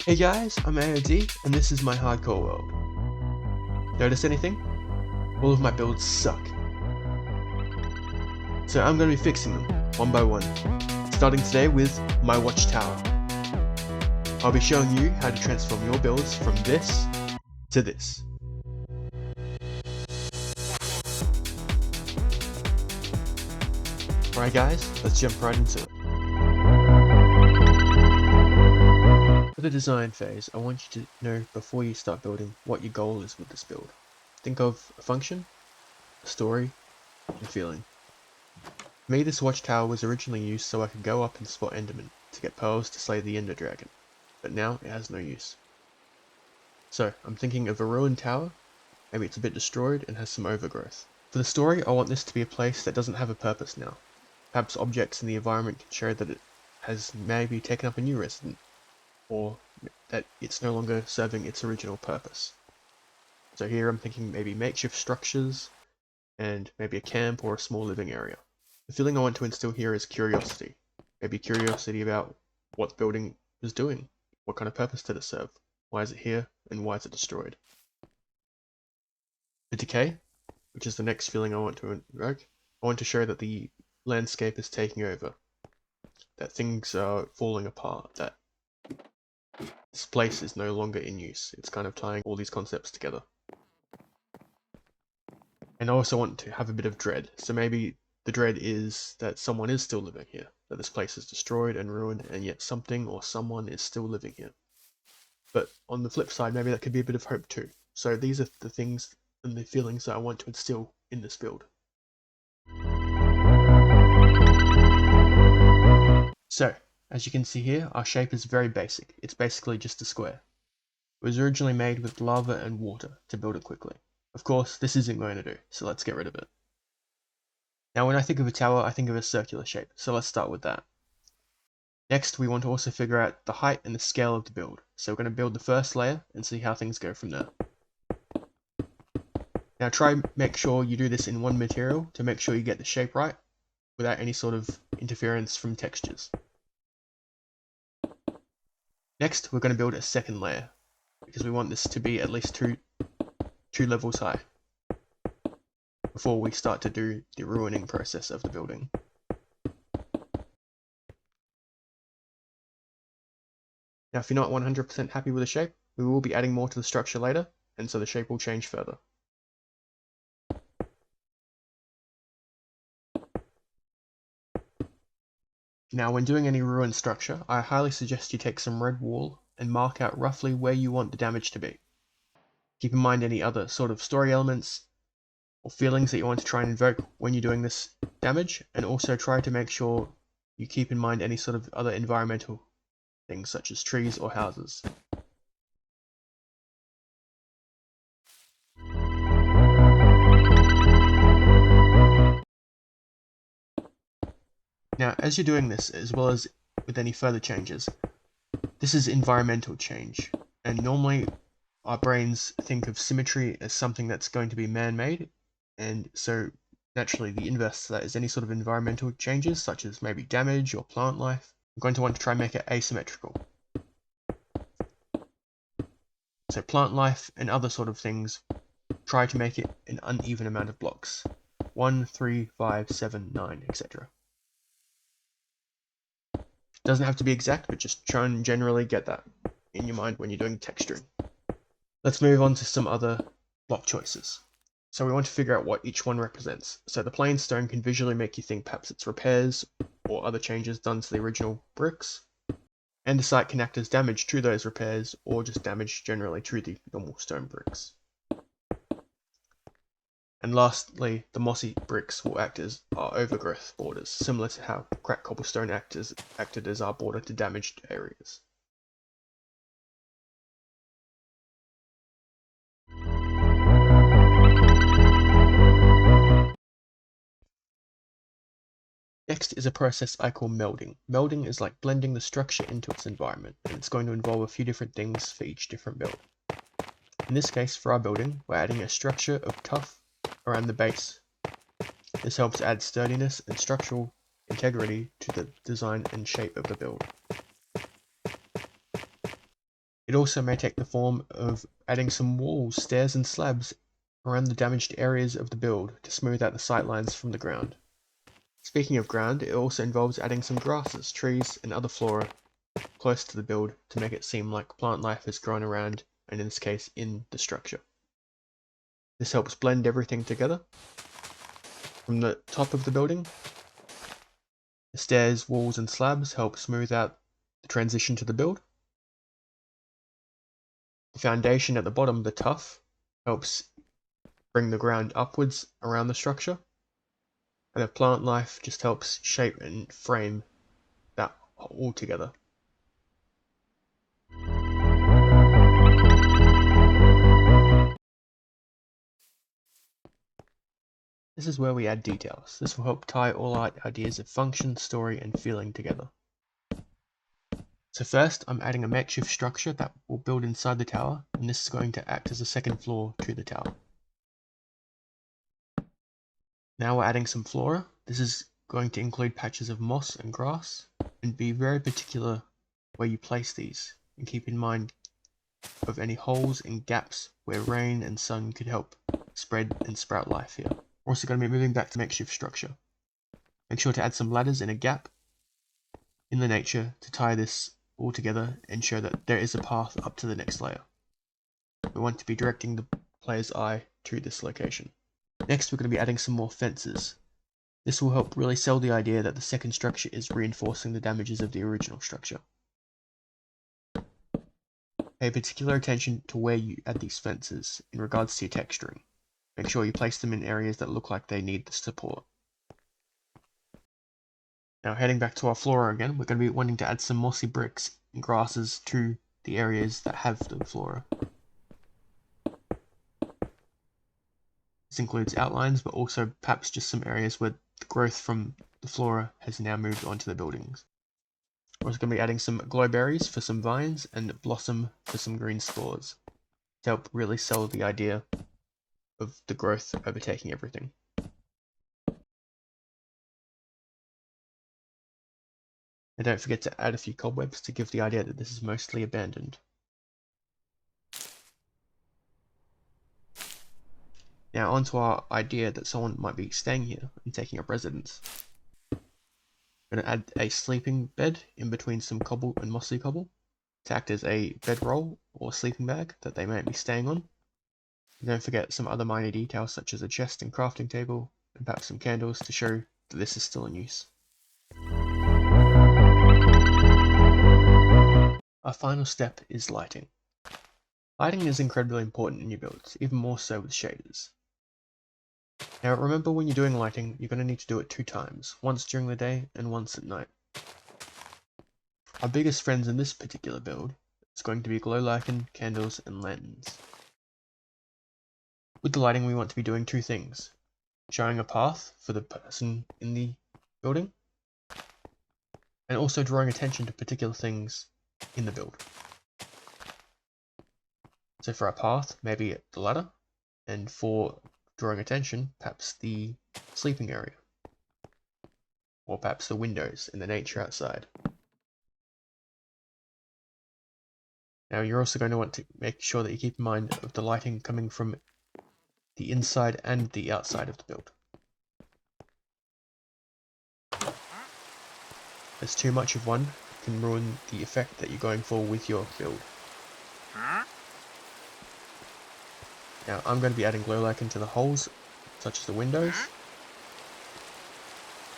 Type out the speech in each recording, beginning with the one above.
Hey guys, I'm AOD, and this is my hardcore world. Notice anything? All of my builds suck. So I'm going to be fixing them, one by one, starting today with my watchtower. I'll be showing you how to transform your builds from this to this. Alright guys, let's jump right into it. For the design phase, I want you to know before you start building what your goal is with this build. Think of a function, a story, and a feeling. For me, this watchtower was originally used so I could go up and spot Endermen to get pearls to slay the Ender Dragon, but now it has no use. So, I'm thinking of a ruined tower, maybe it's a bit destroyed and has some overgrowth. For the story, I want this to be a place that doesn't have a purpose now. Perhaps objects in the environment can show that it has maybe taken up a new resident, or that it's no longer serving its original purpose. So here I'm thinking maybe makeshift structures, and maybe a camp or a small living area. The feeling I want to instill here is curiosity. Maybe curiosity about what the building is doing. What kind of purpose did it serve? Why is it here? And why is it destroyed? The decay, which is the next feeling I want to invoke, I want to show that the landscape is taking over. That things are falling apart. That this place is no longer in use. It's kind of tying all these concepts together. And I also want to have a bit of dread. So maybe the dread is that someone is still living here, that this place is destroyed and ruined, and yet something or someone is still living here. But on the flip side, maybe that could be a bit of hope too. So these are the things and the feelings that I want to instill in this build. So, as you can see here, our shape is very basic. It's basically just a square. It was originally made with lava and water to build it quickly. Of course, this isn't going to do, so let's get rid of it. Now when I think of a tower, I think of a circular shape, so let's start with that. Next, we want to also figure out the height and the scale of the build. So we're going to build the first layer and see how things go from there. Now try make sure you do this in one material to make sure you get the shape right without any sort of interference from textures. Next, we're going to build a second layer because we want this to be at least two levels high before we start to do the ruining process of the building. Now if you're not 100% happy with the shape, we will be adding more to the structure later, and so the shape will change further. Now when doing any ruined structure, I highly suggest you take some red wool and mark out roughly where you want the damage to be. Keep in mind any other sort of story elements or feelings that you want to try and invoke when you're doing this damage, and also try to make sure you keep in mind any sort of other environmental things such as trees or houses. Now, as you're doing this, as well as with any further changes, this is environmental change, and normally our brains think of symmetry as something that's going to be man-made, and so naturally the inverse to that is any sort of environmental changes, such as maybe damage or plant life. I'm going to want to try and make it asymmetrical. So plant life and other sort of things, try to make it an uneven amount of blocks. 1, 3, 5, 7, 9, etc. Doesn't have to be exact, but just try and generally get that in your mind when you're doing texturing. Let's move on to some other block choices. So we want to figure out what each one represents. So the plain stone can visually make you think perhaps it's repairs or other changes done to the original bricks. Andesite can act as damage to those repairs or just damage generally to the normal stone bricks. And lastly, the mossy bricks will act as our overgrowth borders, similar to how cracked cobblestone acted as our border to damaged areas. Next is a process I call melding. Melding is like blending the structure into its environment, and it's going to involve a few different things for each different build. In this case, for our building, we're adding a structure of tuff around the base. This helps add sturdiness and structural integrity to the design and shape of the build. It also may take the form of adding some walls, stairs and slabs around the damaged areas of the build to smooth out the sightlines from the ground. Speaking of ground, it also involves adding some grasses, trees and other flora close to the build to make it seem like plant life has grown around, and in this case in the structure. This helps blend everything together. From the top of the building, the stairs, walls and slabs help smooth out the transition to the build. The foundation at the bottom, the tuff, helps bring the ground upwards around the structure. And the plant life just helps shape and frame that all together. This is where we add details. This will help tie all our ideas of function, story and feeling together. So first, I'm adding a makeshift structure that will build inside the tower, and this is going to act as a second floor to the tower. Now we're adding some flora. This is going to include patches of moss and grass, and be very particular where you place these, and keep in mind of any holes and gaps where rain and sun could help spread and sprout life here. We're also going to be moving back to makeshift structure. Make sure to add some ladders in a gap in the nature to tie this all together and show that there is a path up to the next layer. We want to be directing the player's eye to this location. Next, we're going to be adding some more fences. This will help really sell the idea that the second structure is reinforcing the damages of the original structure. Pay particular attention to where you add these fences in regards to your texturing. Make sure you place them in areas that look like they need the support. Now heading back to our flora again, we're going to be wanting to add some mossy bricks and grasses to the areas that have the flora. This includes outlines, but also perhaps just some areas where the growth from the flora has now moved onto the buildings. We're also going to be adding some glowberries for some vines and blossom for some green spores to help really sell the idea of the growth overtaking everything. And don't forget to add a few cobwebs to give the idea that this is mostly abandoned. Now onto our idea that someone might be staying here and taking up residence. I'm going to add a sleeping bed in between some cobble and mossy cobble to act as a bedroll or sleeping bag that they might be staying on. And don't forget some other minor details such as a chest and crafting table and perhaps some candles to show that this is still in use. Our final step is lighting. Lighting is incredibly important in your builds, even more so with shaders. Now remember, when you're doing lighting, you're going to need to do it 2 times, once during the day and once at night. Our biggest friends in this particular build is going to be glow lichen, candles and lanterns. With the lighting we want to be doing 2 things, showing a path for the person in the building, and also drawing attention to particular things in the build. So for our path, maybe the ladder, and for drawing attention, perhaps the sleeping area, or perhaps the windows and the nature outside. Now you're also going to want to make sure that you keep in mind of the lighting coming from the inside and the outside of the build. As too much of one can ruin the effect that you're going for with your build. Now I'm going to be adding glow lichen to the holes, such as the windows,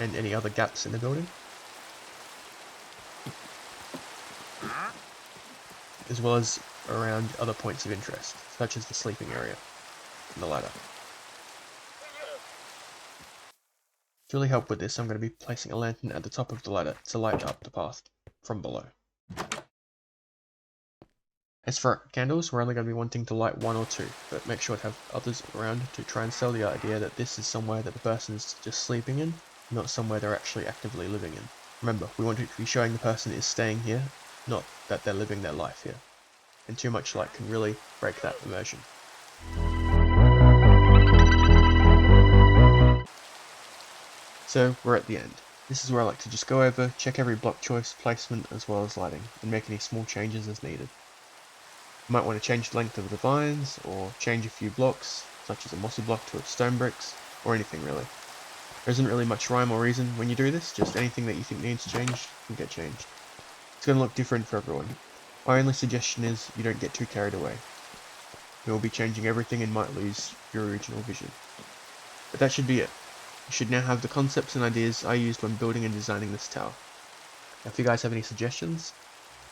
and any other gaps in the building, as well as around other points of interest, such as the sleeping area and the ladder. To really help with this, I'm going to be placing a lantern at the top of the ladder to light up the path from below. As for candles, we're only going to be wanting to light 1 or 2, but make sure to have others around to try and sell the idea that this is somewhere that the person is just sleeping in, not somewhere they're actually actively living in. Remember, we want it to be showing the person is staying here, not that they're living their life here. And too much light can really break that immersion. So we're at the end. This is where I like to just go over, check every block choice, placement as well as lighting, and make any small changes as needed. You might want to change the length of the vines, or change a few blocks, such as a mossy block to a stone bricks, or anything really. There isn't really much rhyme or reason when you do this, just anything that you think needs changed can get changed. It's going to look different for everyone. My only suggestion is you don't get too carried away. You will be changing everything and might lose your original vision. But that should be it. You should now have the concepts and ideas I used when building and designing this tower. Now, if you guys have any suggestions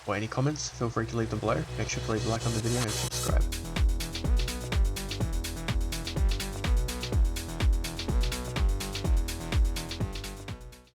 or any comments, feel free to leave them below. Make sure to leave a like on the video and subscribe.